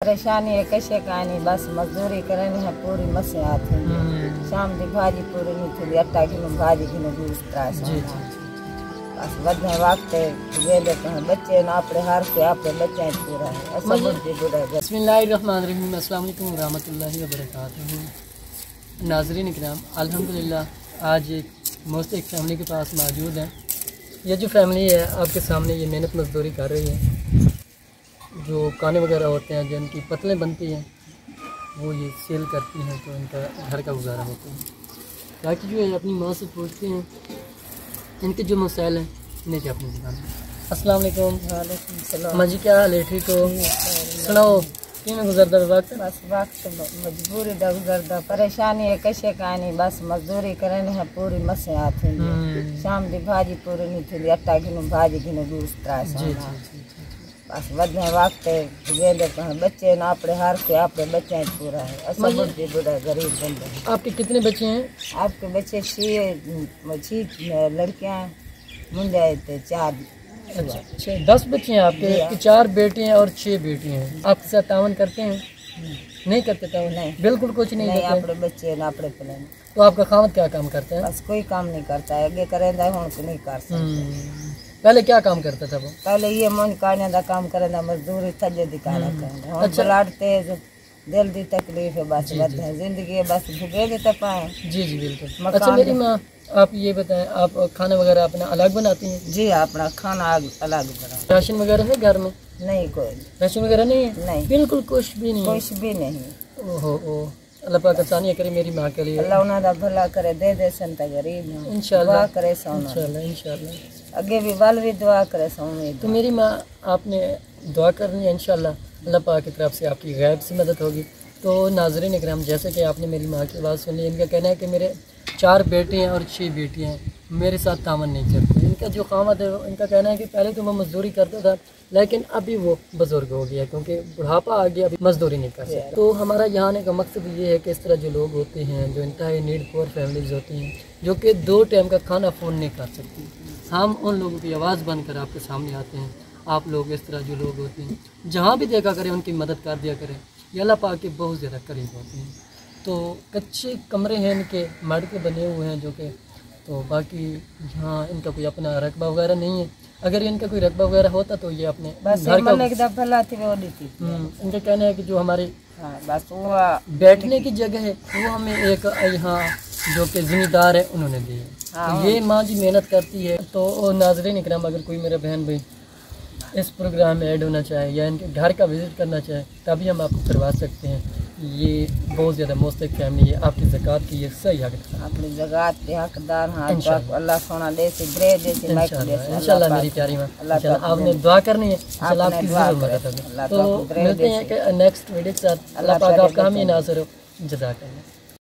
परेशानी है कैसे कहानी बस मजदूरी करनी है पूरी मसे आते शाम की भाजी पूरी नहीं थी अट्टा किलो भाजी किलो दूस त्रास बस बदे वक्त दे देते हैं बच्चे ना अपने हार से अपने बच्चे पूरा है ऐसा बुढ़े बुढ़े। बिस्मिल्लाहिर्रहमानिर्रहीम, अस्सलाम वालेकुम रहमतुल्लाहि व बरकातहू। नाज़रीन इकराम, अल्हम्दुलिल्लाह आज एक मस्त एक फैमिली के पास मौजूद है। ये जो फैमिली है आपके सामने ये मेहनत मजदूरी कर रही है। जो काने वगैरह होते हैं जिनकी पतलें बनती हैं वो ये सेल करती हैं तो इनका घर का गुजारा होता है। बाकी जो है अपनी माँ से पूछते हैं इनके जो मसाइल हैं इन्हें क्या अपनी दुकान में। अस्सलाम वालेकुम। वालेकुम सलाम। माँ जी क्या हाल है? ठीक हो? सुनाओ किमें गुजरता वक्त? बस वक्त मजबूरी दा गुजरता परेशानी है कैसे कहानी बस मजदूरी करनी है पूरी मसे आते शाम की भाजी पूरी नहीं थी अट्टा किलो भाजी किलो दूस त्रास बस बदे वक्त दे देते हैं बच्चे ना अपने हार से अपने बच्चे पूरा है ऐसा बुढ़े बुढ़े गरीब बंदे। आपके कितने बच्चे हैं? आपके बच्चे 6 लड़कियाँ मुंडे थे 4। अच्छा 10 बच्चे हैं आपके? 4 बेटे हैं और 6 बेटी हैं। आपके साथ तावन करते हैं? नहीं करते तावन? नहीं बिल्कुल कुछ नहीं अपने बच्चे ना अपने प्लान। तो आपका खावत क्या काम करता है? बस कोई काम नहीं करता है आगे करेंदा हूँ तो नहीं कर सकते। पहले क्या काम करता था वो? पहले ये मन काने दा काम करेंदा मजदूरी थजे दिखाना करेंदा। अच्छा ब्लड तेज दिल दी तकलीफ है बस बदे जिंदगी है बस भुगे देते पाए। जी जी बिल्कुल। अच्छा मेरी माँ आप ये बताएं आप खाना वगैरह अपना अलग बनाती हैं? जी अपना खाना अलग बना। राशन वगैरह है घर में? नहीं कोई राशन वगैरह नहीं है? नहीं बिल्कुल कुछ भी नहीं? कुछ भी नहीं। ओहो अल्लाह पाक आसानी करे मेरी माँ के लिए। अल्लाह उन्हें दा भला करे दे संत गरीब हैं इंशाल्लाह करे सोना इंशाल्लाह इंशाल्लाह आगे भी बल भी दुआ करे सोने। तो मेरी माँ आपने दुआ करनी है इंशाल्लाह अल्लाह पाक की तरफ से आपकी गैब से मदद होगी। तो नाज़रीन इकराम जैसे कि आपने मेरी माँ की आवाज़ सुनी इनका कहना है कि मेरे 4 बेटे हैं और 6 बेटियाँ हैं मेरे साथ तावन नहीं करती। इनका जो खामद है इनका कहना है कि पहले तो मैं मजदूरी करता था लेकिन अभी वो बुजुर्ग हो गया क्योंकि बुढ़ापा आ गया अभी मजदूरी नहीं कर सकता। तो हमारा यहाँ आने का मकसद ये है कि इस तरह जो लोग होते हैं जो इंतहाई नीड पुअर फैमिलीज होती हैं जो कि 2 टाइम का खाना फ़ोन नहीं कर सकती, हम उन लोगों की आवाज़ बनकर आपके सामने आते हैं। आप लोग इस तरह जो लोग होते हैं जहाँ भी देखा करें उनकी मदद कर दिया करें। ये अल्लाह पाक के बहुत ज़्यादा करीब होते हैं। तो कच्चे कमरे हैं इनके मड के बने हुए हैं जो कि तो बाकी यहाँ इनका कोई अपना रकबा वगैरह नहीं है। अगर इनका कोई रकबा वगैरह होता तो ये अपने घर का भला थी वो दी थी। इनका कहना है कि जो हमारे बस वो बैठने की जगह है वो हमें एक यहाँ जो कि जिम्मेदार है उन्होंने दी है। तो ये माँ जी मेहनत करती है। तो नाज़रीन इकराम अगर कोई मेरा बहन भाई इस प्रोग्राम में ऐड होना चाहे या इनके घर का विज़िट करना चाहे तभी हम आपको करवा सकते हैं। ये बहुत ज़्यादा मुस्तक फैमिली है आपकी ज़कात की ये सही हकदार अपनी ज़कात के हकदार हैं। अल्लाह सोना दे से ग्रे दे से इंशाल्लाह मेरी प्यारी माँ आपने दुआ करनी है इंशाल्लाह आपकी ज़रूर मदद होगी। तो मिलते हैं कि नेक्स्ट वीडियो के साथ। अल्लाह पाक आपका हम ही नाज़र हो। जज़ाकल्लाह।